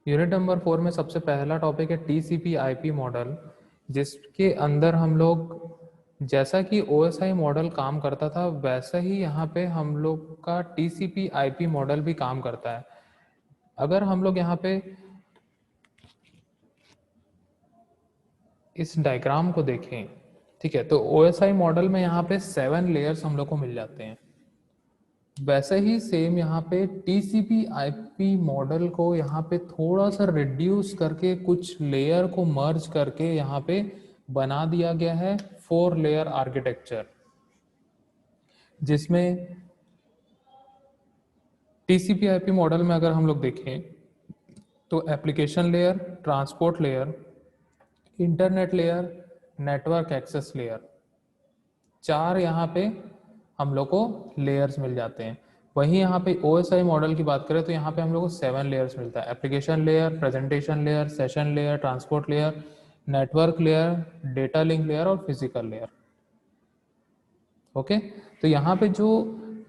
Unit number 4 में सबसे पहला टॉपिक है टीसीपी आईपी मॉडल, जिसके अंदर हम लोग जैसा कि ओएसआई मॉडल काम करता था वैसा ही यहाँ पे हम लोग का टीसीपी आईपी मॉडल भी काम करता है। अगर हम लोग यहाँ पे इस डायग्राम को देखें, ठीक है, तो ओएसआई मॉडल में यहाँ पे 7 लेयर्स हम लोग को मिल जाते हैं। वैसे ही सेम यहाँ पे टीसीपी आईपी मॉडल को यहाँ पे थोड़ा सा रिड्यूस करके कुछ लेयर को मर्ज करके यहाँ पे बना दिया गया है 4 लेयर आर्किटेक्चर, जिसमें टीसीपी आईपी मॉडल में अगर हम लोग देखें तो application layer, transport layer, internet layer, network access layer, 4 यहाँ पे हम लोग को लेयर्स मिल जाते हैं। वहीं यहाँ पे ओएसआई मॉडल की बात करें तो यहाँ पे हम लोग को 7 लेयर्स मिलता है। Application layer, presentation layer, session layer, transport layer, network layer, data link layer और फिजिकल लेयर। ओके, तो यहाँ पे जो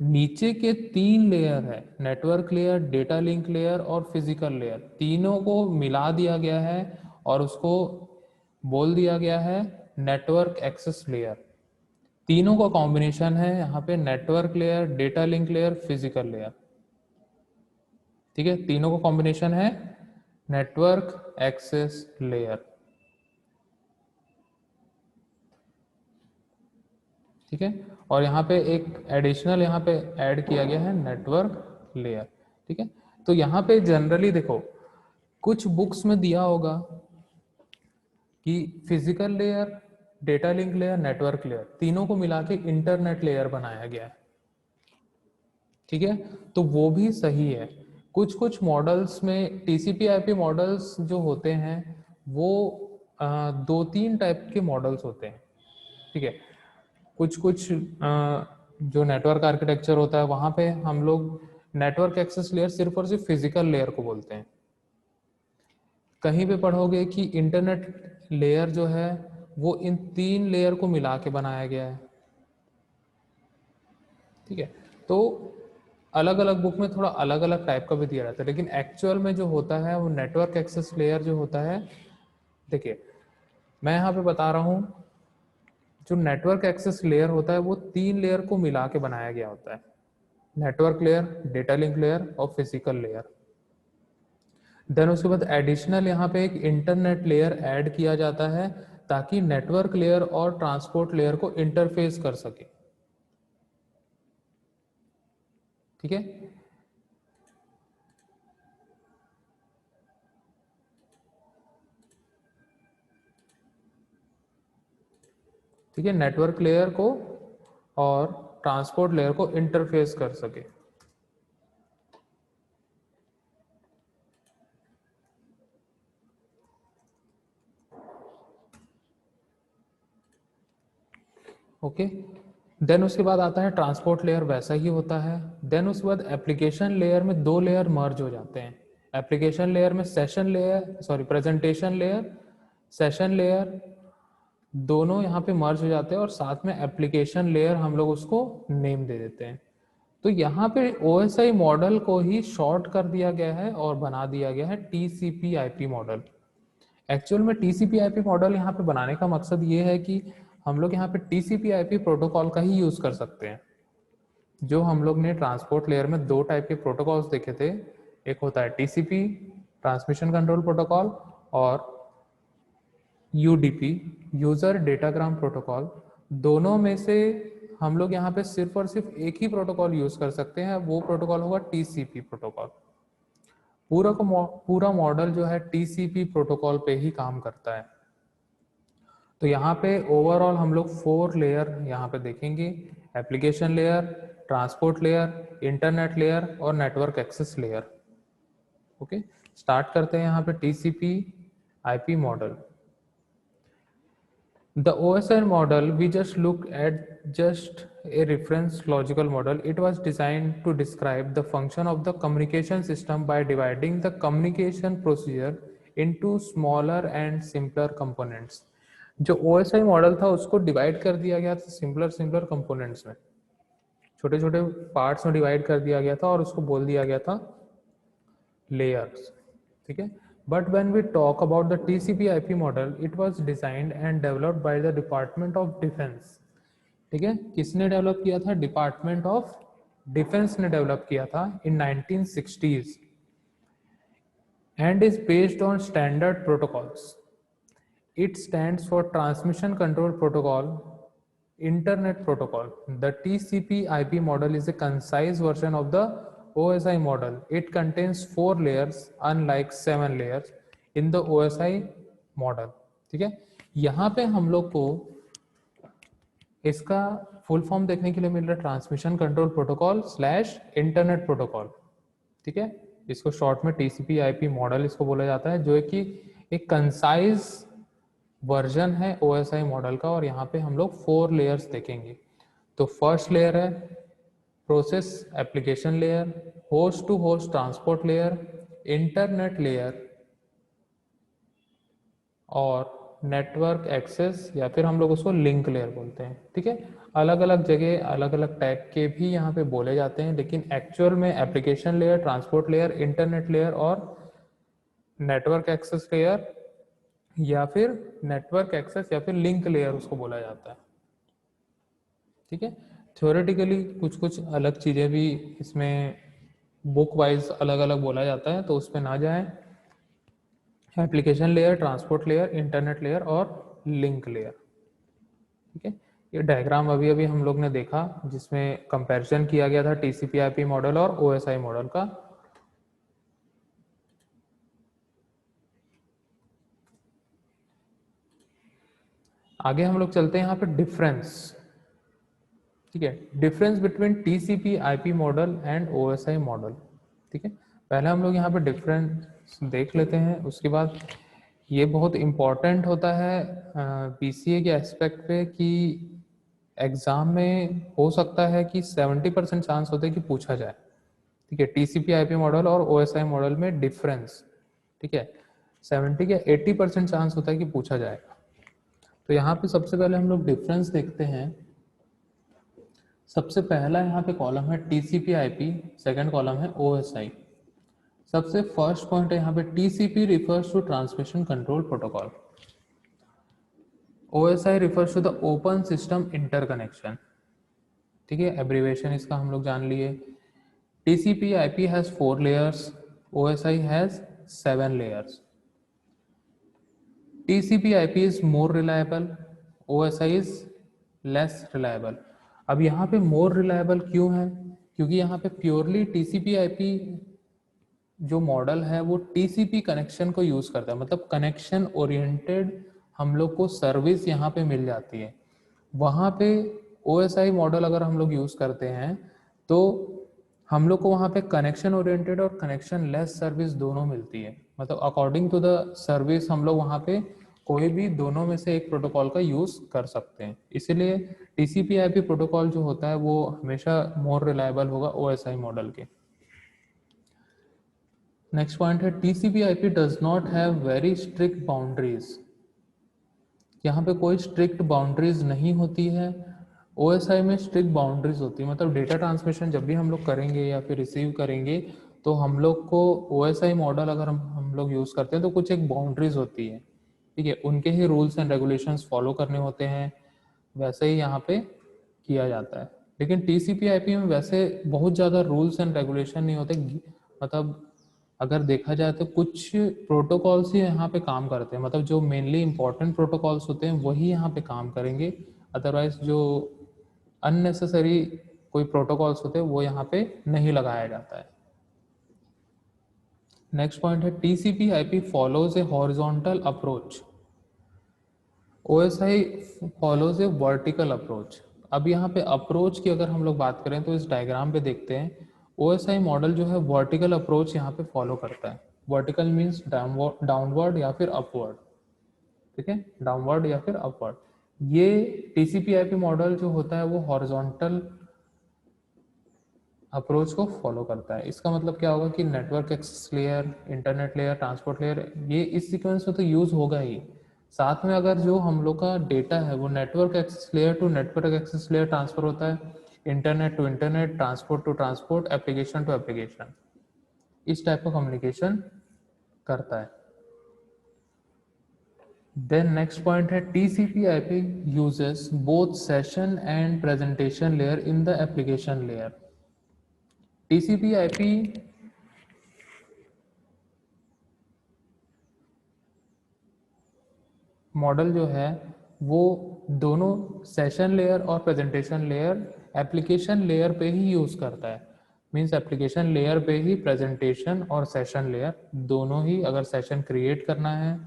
नीचे के 3 लेयर है, network layer, data link layer और फिजिकल लेयर, तीनों को मिला दिया गया है और उसको बोल दिया गया है नेटवर्क एक्सेस लेयर। तीनों का कॉम्बिनेशन है यहाँ पे network layer, data link layer, physical layer. ठीक है, तीनों का कॉम्बिनेशन है नेटवर्क एक्सेस लेयर। ठीक है, और यहाँ पे एक एडिशनल यहाँ पे ऐड किया गया है नेटवर्क लेयर। ठीक है, तो यहाँ पे जनरली देखो कुछ बुक्स में दिया होगा कि physical layer, data link layer, network layer तीनों को मिला के इंटरनेट लेयर बनाया गया है। ठीक है, तो वो भी सही है। कुछ कुछ मॉडल्स में टीसीपी आईपी मॉडल्स जो होते हैं वो 2-3 टाइप के मॉडल्स होते हैं। ठीक है, कुछ कुछ जो नेटवर्क आर्किटेक्चर होता है वहाँ पे हम लोग नेटवर्क एक्सेस लेयर सिर्फ और सिर्फ फिजिकल लेयर को बोलते हैं। कहीं पे पढ़ोगे कि इंटरनेट लेयर जो है वो इन 3 लेयर को मिला के बनाया गया है। ठीक है, तो अलग अलग बुक में थोड़ा अलग अलग टाइप का भी दिया रहता है, लेकिन एक्चुअल में जो होता है वो नेटवर्क एक्सेस लेयर जो होता है, देखिए मैं यहाँ पे बता रहा हूँ, जो नेटवर्क एक्सेस लेयर होता है वो 3 लेयर को मिला के बनाया गया होता है, network layer, data link layer और फिजिकल लेयर। देन उसके बाद एडिशनल यहाँ पे एक इंटरनेट लेयर ऐड किया जाता है ताकि नेटवर्क लेयर और ट्रांसपोर्ट लेयर को इंटरफेस कर सके। ठीक है, ठीक है, नेटवर्क लेयर को और ट्रांसपोर्ट लेयर को इंटरफेस कर सके। ओके, देन उसके बाद आता है ट्रांसपोर्ट लेयर, वैसा ही होता है। देन उसके बाद एप्लीकेशन लेयर में 2 लेयर मर्ज हो जाते हैं। एप्लीकेशन लेयर में session layer, sorry presentation layer, session layer दोनों यहाँ पे मर्ज हो जाते हैं और साथ में एप्लीकेशन लेयर हम लोग उसको नेम दे देते हैं। तो यहाँ पे OSI मॉडल को ही शॉर्ट कर दिया गया है और बना दिया गया है TCP IP मॉडल। एक्चुअल में TCP IP मॉडल यहाँ पे बनाने का मकसद ये है कि हम लोग यहाँ पे TCP IP प्रोटोकॉल का ही यूज कर सकते हैं। जो हम लोग ने ट्रांसपोर्ट लेयर में 2 टाइप के प्रोटोकॉल्स देखे थे, एक होता है TCP ट्रांसमिशन कंट्रोल प्रोटोकॉल और UDP यूजर डेटाग्राम प्रोटोकॉल। दोनों में से हम लोग यहाँ पे सिर्फ और सिर्फ एक ही प्रोटोकॉल यूज कर सकते हैं, वो प्रोटोकॉल होगा TCP प्रोटोकॉल। पूरा मॉडल जो है TCP प्रोटोकॉल पे ही काम करता है। तो यहाँ पे ओवरऑल हम लोग 4 लेयर यहाँ पे देखेंगे, application layer, transport layer, internet layer और network access layer. Okay, start करते हैं यहाँ पे TCP IP model. The OSI model we just looked at, just a reference logical model. It was designed to describe the function of the communication system by dividing the communication procedure into smaller and simpler components. जो OSI model था उसको divide कर दिया गया था simpler components में, छोटे छोटे पार्ट्स में डिवाइड कर दिया गया था और उसको बोल दिया गया था लेयर्स। ठीक है, But when we talk about the TCP/IP model, it was designed and developed by the Department of Defense. ठीक है, किसने डेवलप किया था? डिपार्टमेंट ऑफ डिफेंस ने डेवलप किया था इन 1960s and is based on standard protocols. It stands for Transmission Control Protocol, Internet Protocol. The TCP/IP model is a concise version of the OSI model. It contains 4 layers, unlike 7 layers in the OSI model. ठीक है, यहाँ पे हम लोग को इसका full form देखने के लिए मिल रहा है transmission control protocol slash internet protocol. ठीक है, इसको शॉर्ट में TCP/IP मॉडल इसको बोला जाता है, जो कि एक कंसाइज वर्जन है OSI मॉडल का. और यहाँ पे हम लोग 4 लेयर्स देखेंगे. तो फर्स्ट लेयर है process application layer, host to host transport layer, internet layer और नेटवर्क एक्सेस, या फिर हम लोग उसको लिंक लेयर बोलते हैं. ठीक है, अलग अलग जगह अलग अलग टाइप के भी यहाँ पे बोले जाते हैं, लेकिन एक्चुअल में application layer, transport layer, internet layer और नेटवर्क एक्सेस लेयर या फिर नेटवर्क एक्सेस या फिर लिंक लेयर उसको बोला जाता है. ठीक है, थ्योरेटिकली कुछ कुछ अलग चीज़ें भी इसमें बुक वाइज अलग अलग बोला जाता है, तो उस पर ना जाएं. Application layer, transport layer, internet layer और लिंक लेयर. ठीक है, ये डायग्राम अभी अभी हम लोग ने देखा जिसमें कंपैरिजन किया गया था TCP/IP मॉडल और OSI मॉडल का. आगे हम लोग चलते हैं यहाँ पे डिफरेंस. ठीक है, difference between TCP/IP model and OSI model. ठीक है, पहले हम लोग यहाँ पे डिफरेंस देख लेते हैं, उसके बाद ये बहुत इम्पॉर्टेंट होता है PCA के एस्पेक्ट पे कि एग्जाम में हो सकता है कि 70% चांस होते हैं कि पूछा जाए. ठीक है, TCP/IP मॉडल और OSI मॉडल में डिफरेंस. ठीक है, 70 या 80% चांस होता है कि पूछा जाएगा. तो यहाँ पे सबसे पहले हम लोग डिफरेंस देखते हैं. सबसे पहला यहाँ पे कॉलम है TCP/IP, सेकंड कॉलम है OSI. सबसे फर्स्ट पॉइंट है यहाँ पे TCP refers to transmission control protocol, OSI refers to the open system interconnection. ठीक है, एब्रीवेशन इसका हम लोग जान लिए. TCP/IP has 4 layers, OSI has 7 layers. TCP/IP is more reliable, OSI is less reliable. अब यहाँ पे more reliable क्यों है? क्योंकि यहाँ पे प्योरली TCP/IP जो मॉडल है वो TCP कनेक्शन को यूज करता है, मतलब कनेक्शन ओरिएंटेड हम लोग को सर्विस यहाँ पे मिल जाती है. वहाँ पे OSI मॉडल अगर हम लोग यूज करते हैं तो हम लोग को वहाँ पे कनेक्शन ओरिएंटेड और कनेक्शन लेस सर्विस दोनों मिलती है. मतलब अकॉर्डिंग टू द सर्विस हम लोग वहाँ पे कोई भी दोनों में से एक प्रोटोकॉल का यूज कर सकते हैं. इसीलिए TCP/IP प्रोटोकॉल जो होता है वो हमेशा मोर रिलायबल होगा OSI मॉडल के. नेक्स्ट पॉइंट है TCP/IP does not have very strict boundaries. यहाँ पे कोई स्ट्रिक्ट बाउंड्रीज नहीं होती है. OSI में स्ट्रिक्ट बाउंड्रीज होती है, मतलब डेटा ट्रांसमिशन जब भी हम लोग करेंगे या फिर रिसीव करेंगे तो हम लोग को OSI मॉडल अगर हम लोग यूज़ करते हैं तो कुछ एक बाउंड्रीज होती है. ठीक है, उनके ही रूल्स एंड रेगुलेशंस फॉलो करने होते हैं, वैसे ही यहाँ पे किया जाता है. लेकिन TCP/IP में वैसे बहुत ज़्यादा रूल्स एंड रेगुलेशन नहीं होते. मतलब अगर देखा जाए तो कुछ प्रोटोकॉल्स ही यहाँ पे काम करते हैं, मतलब जो मेनली इंपॉर्टेंट प्रोटोकॉल्स होते हैं वही यहाँ पे काम करेंगे. अदरवाइज जो अननेसेसरी कोई प्रोटोकॉल्स होते हैं वो यहाँ पे नहीं लगाया जाता है. नेक्स्ट पॉइंट है TCP/IP फॉलोज ए हॉरिजॉन्टल अप्रोच, OSI फॉलोज ए वर्टिकल अप्रोच. अब यहाँ पे अप्रोच की अगर हम लोग बात करें तो इस डायग्राम पे देखते हैं OSI मॉडल जो है वर्टिकल अप्रोच यहाँ पे फॉलो करता है. वर्टिकल मीन्स डाउनवर्ड या फिर अपवर्ड. ठीक है, डाउनवर्ड या फिर अपवर्ड. ये TCP/IP मॉडल जो होता है वो हॉरिजॉन्टल अप्रोच को फॉलो करता है. इसका मतलब क्या होगा कि network access layer, internet layer, transport layer, ये इस सीक्वेंस में तो यूज होगा ही. साथ में अगर जो हम लोग का डेटा है वो network access layer to network access layer transfer होता है, internet to internet, transport to transport, application to application, इस टाइप का कम्युनिकेशन करता है. देन नेक्स्ट पॉइंट है TCP/IP uses both session and presentation layer in the application layer. TCP/IP model जो है वो दोनों सेशन लेयर और प्रेजेंटेशन लेयर एप्लीकेशन लेयर पे ही यूज़ करता है। मीन्स एप्लीकेशन लेयर पे ही प्रेजेंटेशन और सेशन लेयर दोनों ही, अगर सेशन क्रिएट करना है,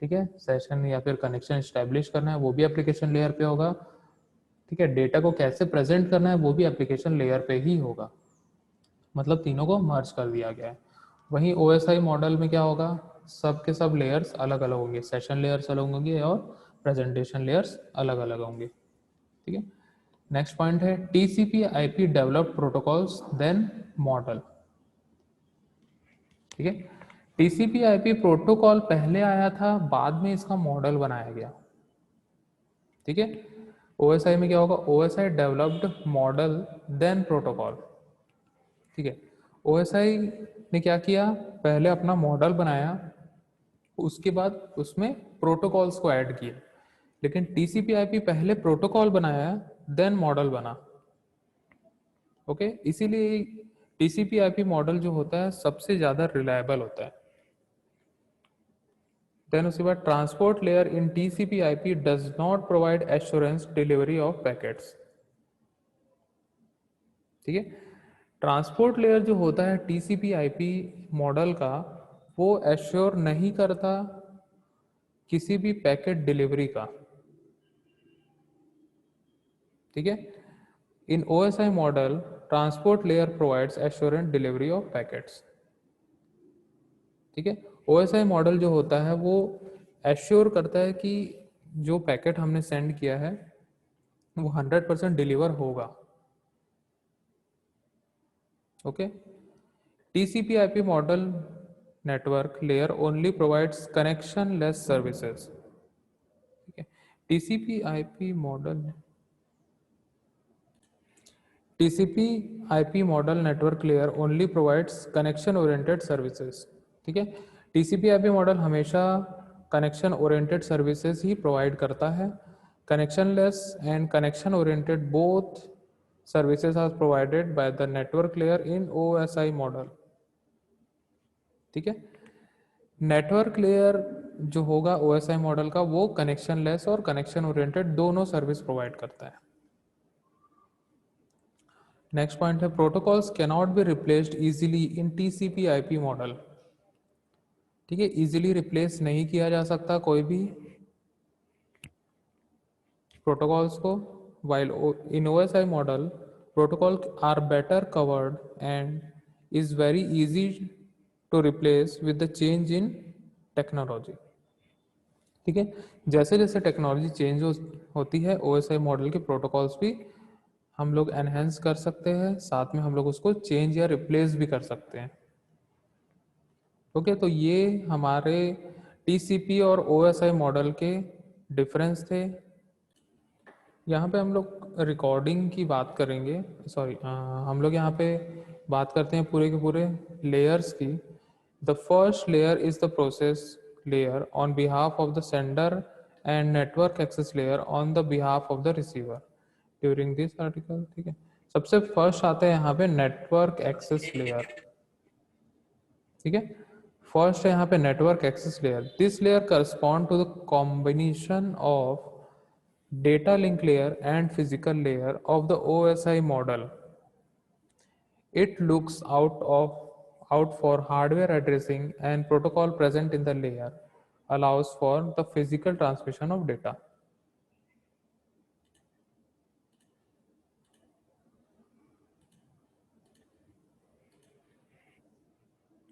ठीक है, सेशन या फिर कनेक्शन इस्टेब्लिश करना है वो भी एप्लीकेशन लेयर पे होगा, ठीक है, डेटा को कैसे प्रेजेंट करना है वो भी एप्लीकेशन लेयर पे ही होगा। मतलब तीनों को मर्ज कर दिया गया है। वहीं OSI मॉडल में क्या होगा, सब के सब लेयर्स अलग अलग होंगे, सेशन लेयर्स अलग होंगे और प्रेजेंटेशन लेयर्स अलग अलग होंगे, ठीक है। नेक्स्ट पॉइंट है TCP/IP developed protocols then model, ठीक है। TCP/IP प्रोटोकॉल पहले आया था, बाद में इसका मॉडल बनाया गया, ठीक है। OSI में क्या होगा, OSI developed model then protocol, ठीक है। OSI ने क्या किया, पहले अपना मॉडल बनाया, उसके बाद उसमें प्रोटोकॉल्स को ऐड किया। लेकिन TCP/IP पहले प्रोटोकॉल बनाया देन मॉडल बना, ओके। इसीलिए TCP/IP मॉडल जो होता है सबसे ज़्यादा रिलायबल होता है। देन उसके बाद transport layer in TCP/IP does not provide assurance delivery of packets, ठीक है। ट्रांसपोर्ट लेयर जो होता है TCP/IP मॉडल का, वो एश्योर नहीं करता किसी भी पैकेट डिलीवरी का, ठीक है। इन OSI modal transport layer provides एश्योरेंट delivery of packets, ठीक है। OSI मॉडल जो होता है वो एश्योर करता है कि जो पैकेट हमने सेंड किया है वो 100% डिलीवर होगा, okay. TCP/IP model network layer only provides connectionless services, ठीक है। TCP/IP model network layer only provides connection oriented services, ठीक है। TCP/IP मॉडल हमेशा कनेक्शन ओरिएंटेड सर्विसेज ही प्रोवाइड करता है। Connectionless and connection oriented both services are provided by the network layer in OSI model, ठीक है। Network layer जो होगा OSI मॉडल का, वो कनेक्शन लेस और कनेक्शन ओरिएंटेड दोनों सर्विस प्रोवाइड करता है। नेक्स्ट पॉइंट है protocols cannot be replaced easily in TCP/IP model, ठीक है। इजीली रिप्लेस नहीं किया जा सकता कोई भी प्रोटोकॉल्स को, while in OSI model protocol are better covered and is very easy to replace with the change in technology, ठीक है। जैसे जैसे टेक्नोलॉजी चेंज होती है OSI मॉडल के प्रोटोकॉल्स भी हम लोग एनहेंस कर सकते हैं, साथ में हम लोग उसको चेंज या रिप्लेस भी कर सकते हैं, ओके। तो ये हमारे TCP और OSI मॉडल के डिफरेंस थे। यहाँ पे हम लोग रिकॉर्डिंग की बात करेंगे, सॉरी, हम लोग यहाँ पे बात करते हैं पूरे के पूरे लेयर्स की। The first layer is the process layer on behalf of the sender and network access layer on the behalf of the receiver during this article, ठीक है। सबसे फर्स्ट आता है यहाँ पे नेटवर्क एक्सेस लेयर, ठीक है। फर्स्ट है यहाँ पे network access layer. This layer correspond to the combination of data link layer and physical layer of the OSI model. It looks out for hardware addressing and protocol present in the layer, allows for the physical transmission of data,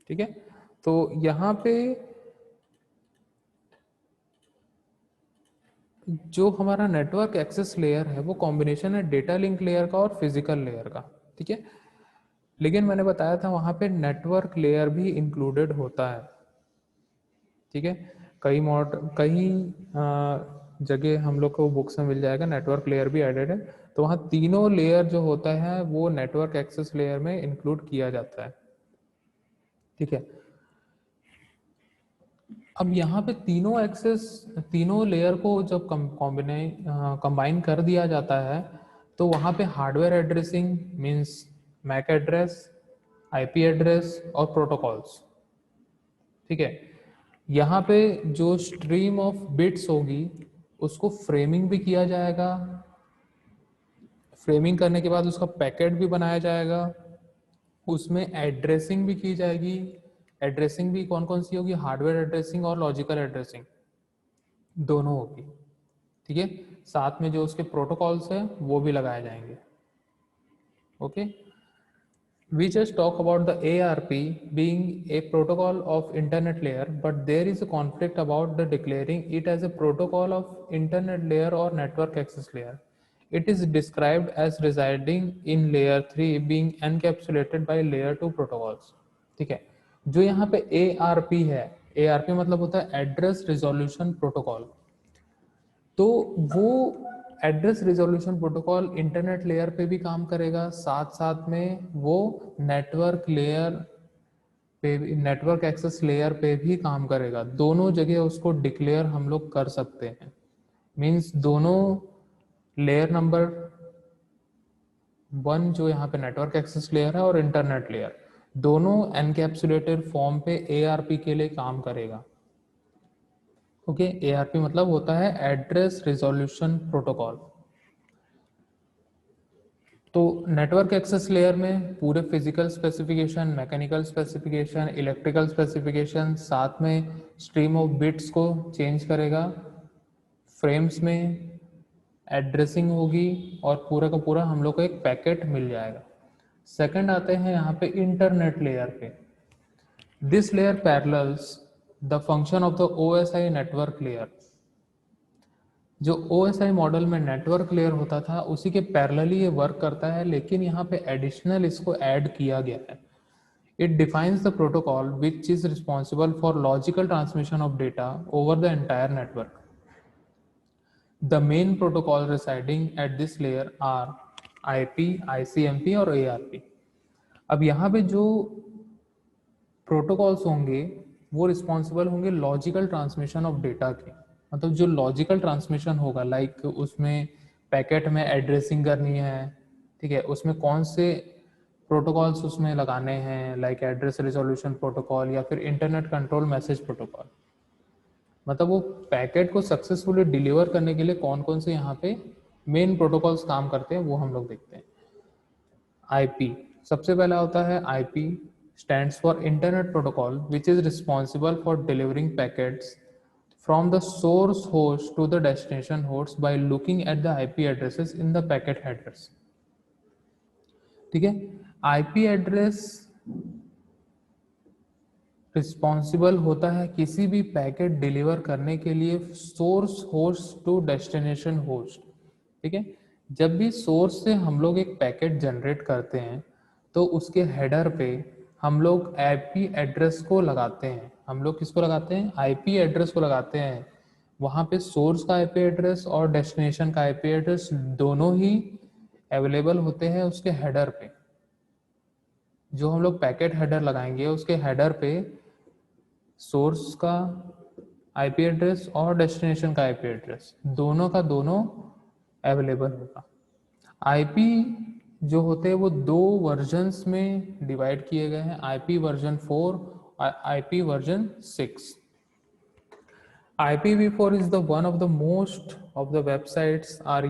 ठीक है। तो यहाँ पे जो हमारा network access layer है वो combination है डेटा लिंक लेयर का और फिजिकल लेयर का, ठीक है। लेकिन मैंने बताया था वहाँ पे नेटवर्क लेयर भी इंक्लूडेड होता है, ठीक है। कई जगह हम लोग को बुक्स में मिल जाएगा नेटवर्क लेयर भी एडेड है, तो वहाँ तीनों लेयर जो होता है वो नेटवर्क एक्सेस लेयर में इंक्लूड किया जाता है, ठीक है। अब यहाँ पे तीनों लेयर को जब कंबाइन कर दिया जाता है तो वहाँ पे hardware addressing means MAC address, IP address और प्रोटोकॉल्स, ठीक है। यहाँ पे जो स्ट्रीम ऑफ बिट्स होगी उसको फ्रेमिंग भी किया जाएगा, फ्रेमिंग करने के बाद उसका पैकेट भी बनाया जाएगा, उसमें एड्रेसिंग भी की जाएगी। एड्रेसिंग भी कौन कौन सी होगी, हार्डवेयर एड्रेसिंग और लॉजिकल एड्रेसिंग दोनों होगी, ठीक है। साथ में जो उसके प्रोटोकॉल्स है वो भी लगाए जाएंगे, okay. We just talk about the ARP being a protocol of internet layer, but there is a conflict about the declaring it as a protocol of internet layer or network access layer. It is described as residing in layer 3 being encapsulated by layer 2 protocols. ठीक है, जो यहाँ पे ARP है, ARP मतलब होता है address resolution protocol. तो वो address resolution protocol internet layer पे भी काम करेगा, साथ साथ में वो नेटवर्क लेयर पे भी, नेटवर्क एक्सेस लेयर पे भी काम करेगा। दोनों जगह उसको डिक्लेयर हम लोग कर सकते हैं। मींस दोनों लेयर नंबर 1 जो यहाँ पे नेटवर्क एक्सेस लेयर है और इंटरनेट लेयर दोनों एनकैप्सुलेटेड फॉर्म पे ARP के लिए काम करेगा, ओके। ARP मतलब होता है एड्रेस रिजोल्यूशन प्रोटोकॉल। तो नेटवर्क एक्सेस लेयर में पूरे physical specification, mechanical specification, electrical specification, साथ में स्ट्रीम ऑफ बिट्स को चेंज करेगा, फ्रेम्स में एड्रेसिंग होगी और पूरा का पूरा हम लोग को एक पैकेट मिल जाएगा। सेकंड आते हैं यहाँ पे इंटरनेट लेयर पे। This layer parallels the function of the OSI network layer. जो OSI मॉडल में नेटवर्क लेयर होता था उसी के पैरेलली ये वर्क करता है, लेकिन यहाँ पे एडिशनल इसको ऐड किया गया है। It defines the protocol which is responsible for logical transmission of data over the entire network. The main protocol residing at this layer are IP, ICMP और ARP। अब यहाँ पे जो प्रोटोकॉल्स होंगे वो रिस्पॉन्सिबल होंगे लॉजिकल ट्रांसमिशन ऑफ डेटा के। मतलब जो लॉजिकल ट्रांसमिशन होगा, लाइक उसमें पैकेट में एड्रेसिंग करनी है, ठीक है, उसमें कौन से प्रोटोकॉल्स उसमें लगाने हैं, लाइक एड्रेस रिजोल्यूशन प्रोटोकॉल या फिर इंटरनेट कंट्रोल मैसेज प्रोटोकॉल। मतलब वो पैकेट को सक्सेसफुली डिलीवर करने के लिए कौन कौन से यहाँ पे मेन प्रोटोकॉल्स काम करते हैं वो हम लोग देखते हैं। IP सबसे पहला होता है IP stands for Internet Protocol, which is responsible for delivering packets from the source host to the destination host by looking at the IP addresses in the packet headers, ठीक है। IP एड्रेस रिस्पॉन्सिबल होता है किसी भी packet deliver करने के लिए source host to destination host, ठीक है। जब भी सोर्स से हम लोग एक पैकेट जनरेट करते हैं तो उसके हेडर पे हम लोग IP एड्रेस को लगाते हैं। हम लोग किसको लगाते हैं, IP एड्रेस को लगाते हैं। वहाँ पे सोर्स का IP एड्रेस और डेस्टिनेशन का IP एड्रेस दोनों ही अवेलेबल होते हैं उसके हेडर पे। जो हम लोग पैकेट हेडर लगाएंगे उसके हेडर पे सोर्स का IP एड्रेस और डेस्टिनेशन का IP एड्रेस दोनों का दोनों अवेलेबल होगा। IP जो होते हैं वो 2 वर्जन्स में डिवाइड किए गए हैं, IP वर्जन 4 और IP version 6। IPv4 is the one of the most of the websites are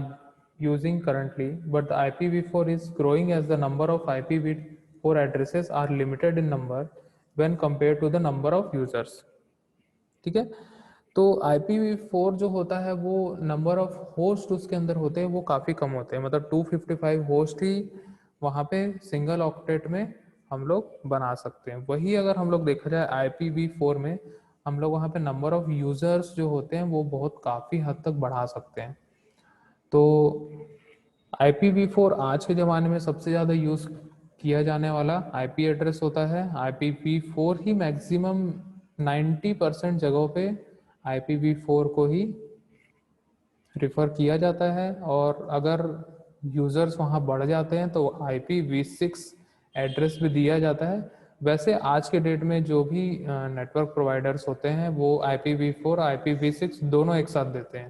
using currently, but the IPv4 is growing as the number of IPv4 addresses are limited in number when compared to the number of users, ठीक है। तो IPv4 जो होता है वो number of host उसके अंदर होते हैं वो काफ़ी कम होते हैं। मतलब 255 होस्ट ही वहाँ पे सिंगल ऑक्टेट में हम लोग बना सकते हैं। वही अगर हम लोग देखा जाए IPv4 में हम लोग वहाँ पे नंबर ऑफ यूज़र्स जो होते हैं वो बहुत काफ़ी हद तक बढ़ा सकते हैं। तो IPv4 आज के ज़माने में सबसे ज़्यादा यूज़ किया जाने वाला IP एड्रेस होता है। IPv4 ही मैक्सिमम 90% जगहों पे IPv4 को ही रिफ़र किया जाता है, और अगर यूज़र्स वहाँ बढ़ जाते हैं तो IPv6 एड्रेस भी दिया जाता है, वैसे आज के डेट में जो भी नेटवर्क प्रोवाइडर्स होते हैं वो IPv4 IPv6 दोनों एक साथ देते हैं,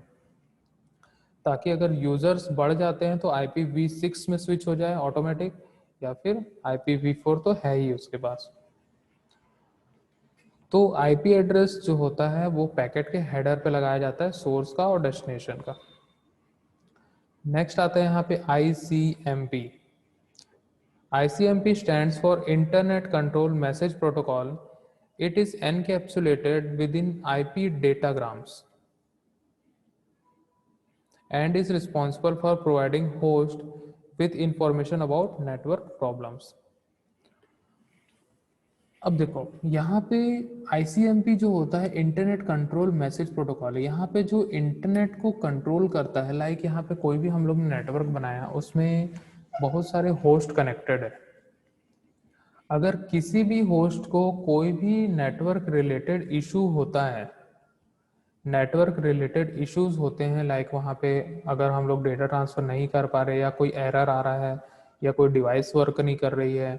ताकि अगर यूजर्स बढ़ जाते हैं तो IPv6 में स्विच हो जाए ऑटोमेटिक, या फिर IPv4 तो है ही उसके पास। तो IP एड्रेस जो होता है वो पैकेट के हेडर पे लगाया जाता है, सोर्स का और डेस्टिनेशन का। नेक्स्ट आता है यहाँ पे ICMP। ICMP stands for Internet Control Message Protocol. It is encapsulated within IP datagrams and is responsible for providing host with information about network problems. अब देखो यहाँ पे ICMP जो होता है इंटरनेट कंट्रोल मैसेज प्रोटोकॉल है। यहाँ पे जो इंटरनेट को कंट्रोल करता है, लाइक यहाँ पे कोई भी हम लोग ने नेटवर्क बनाया, उसमें बहुत सारे होस्ट कनेक्टेड है। अगर किसी भी होस्ट को कोई भी नेटवर्क रिलेटेड इशू होता है, नेटवर्क रिलेटेड इश्यूज होते हैं, लाइक वहाँ पे अगर हम लोग डेटा ट्रांसफ़र नहीं कर पा रहे, या कोई एरर आ रहा है, या कोई डिवाइस वर्क नहीं कर रही है,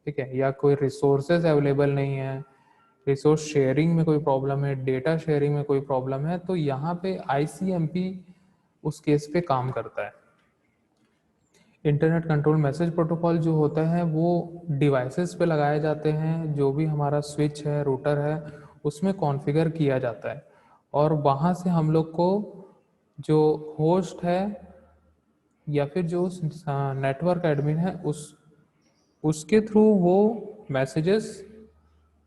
ठीक है, या कोई रिसोर्सेज अवेलेबल नहीं है, रिसोर्स शेयरिंग में कोई प्रॉब्लम है, डेटा शेयरिंग में कोई प्रॉब्लम है, तो यहाँ पे ICMP उस केस पे काम करता है। इंटरनेट कंट्रोल मैसेज प्रोटोकॉल जो होता है वो डिवाइसेस पे लगाए जाते हैं, जो भी हमारा स्विच है, रूटर है, उसमें कॉन्फ़िगर किया जाता है, और वहाँ से हम लोग को जो होस्ट है या फिर जो नेटवर्क एडमिन है उसके थ्रू वो मैसेजेस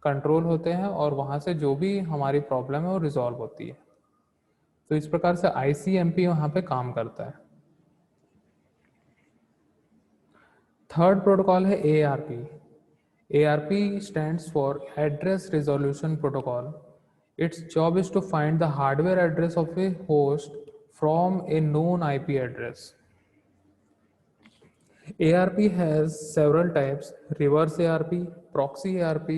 कंट्रोल होते हैं, और वहाँ से जो भी हमारी प्रॉब्लम है वो रिजॉल्व होती है। तो इस प्रकार से ICMP वहाँ पे काम करता है। थर्ड प्रोटोकॉल है ARP। ARP stands for Address Resolution Protocol. Its job is to find the hardware address of a host from a known IP address. ARP has several types: reverse ARP, proxy ARP,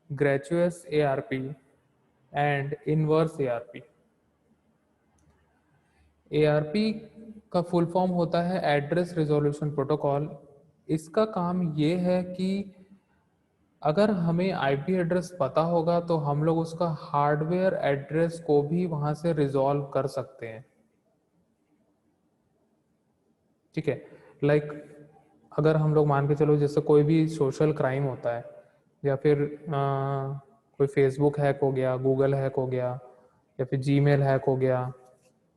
gratuitous ARP, and inverse ARP. ARP का full form होता है address resolution protocol. इसका काम ये है कि अगर हमें IP एड्रेस पता होगा तो हम लोग उसका हार्डवेयर एड्रेस को भी वहाँ से रिजॉल्व कर सकते हैं, ठीक है। लाइक अगर हम लोग मान के चलो जैसे कोई भी सोशल क्राइम होता है, या फिर कोई फेसबुक हैक हो गया, गूगल हैक हो गया, या फिर जीमेल हैक हो गया,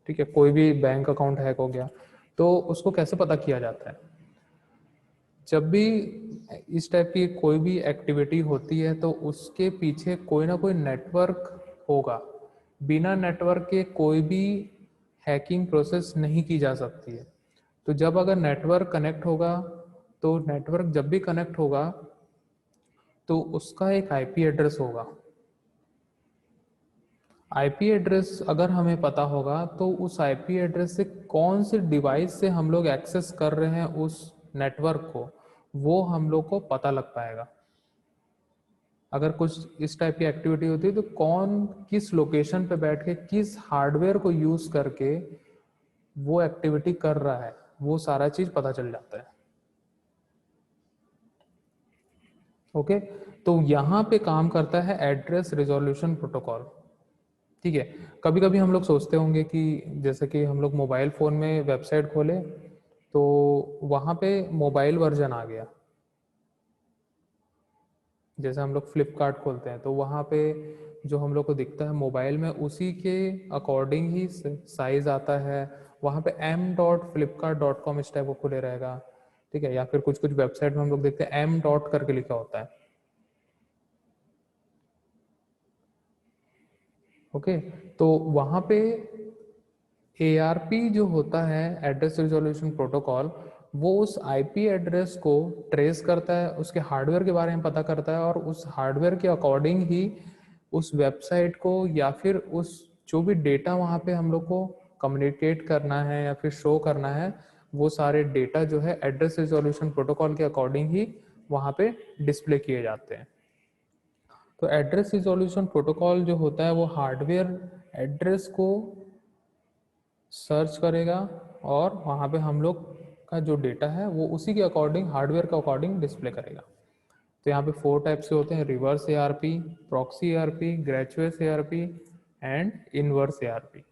ठीक है, कोई भी बैंक अकाउंट हैक हो गया, तो उसको कैसे पता किया जाता है? जब भी इस टाइप की कोई भी एक्टिविटी होती है तो उसके पीछे कोई ना कोई नेटवर्क होगा। बिना नेटवर्क के कोई भी हैकिंग प्रोसेस नहीं की जा सकती है। तो जब अगर नेटवर्क कनेक्ट होगा, तो नेटवर्क जब भी कनेक्ट होगा तो उसका एक IP एड्रेस होगा। IP एड्रेस अगर हमें पता होगा तो उस IP एड्रेस से कौन से डिवाइस से हम लोग एक्सेस कर रहे हैं उस नेटवर्क को, वो हम लोग को पता लग पाएगा। अगर कुछ इस टाइप की एक्टिविटी होती है तो कौन किस लोकेशन पे बैठ के किस हार्डवेयर को यूज करके वो एक्टिविटी कर रहा है, वो सारा चीज पता चल जाता है। ओके, तो यहाँ पे काम करता है एड्रेस रिजोल्यूशन प्रोटोकॉल, ठीक है। कभी कभी हम लोग सोचते होंगे कि जैसे कि हम लोग मोबाइल फ़ोन में वेबसाइट खोले तो वहाँ पे मोबाइल वर्जन आ गया। जैसे हम लोग फ्लिपकार्ट खोलते हैं तो वहाँ पे जो हम लोग को दिखता है मोबाइल में, उसी के अकॉर्डिंग ही साइज आता है। वहाँ पे m.flipkart.com इस टाइप को खुले रहेगा, ठीक है। या फिर कुछ कुछ वेबसाइट में हम लोग देखते हैं m डॉट करके लिखा होता है। ओके, तो वहाँ पे ARP जो होता है एड्रेस रिजोल्यूशन प्रोटोकॉल, वो उस IP एड्रेस को ट्रेस करता है, उसके हार्डवेयर के बारे में पता करता है, और उस हार्डवेयर के अकॉर्डिंग ही उस वेबसाइट को या फिर उस जो भी डेटा वहाँ पे हम लोग को कम्युनिकेट करना है या फिर शो करना है, वो सारे डेटा जो है एड्रेस रिजोल्यूशन प्रोटोकॉल के अकॉर्डिंग ही वहाँ पे डिस्प्ले किए जाते हैं। तो एड्रेस रिजोल्यूशन प्रोटोकॉल जो होता है वो हार्डवेयर एड्रेस को सर्च करेगा, और वहाँ पे हम लोग का जो डेटा है वो उसी के अकॉर्डिंग, हार्डवेयर के अकॉर्डिंग डिस्प्ले करेगा। तो यहाँ पे 4 टाइप्स के होते हैं, reverse ARP, proxy ARP, gratuitous ARP and inverse ARP।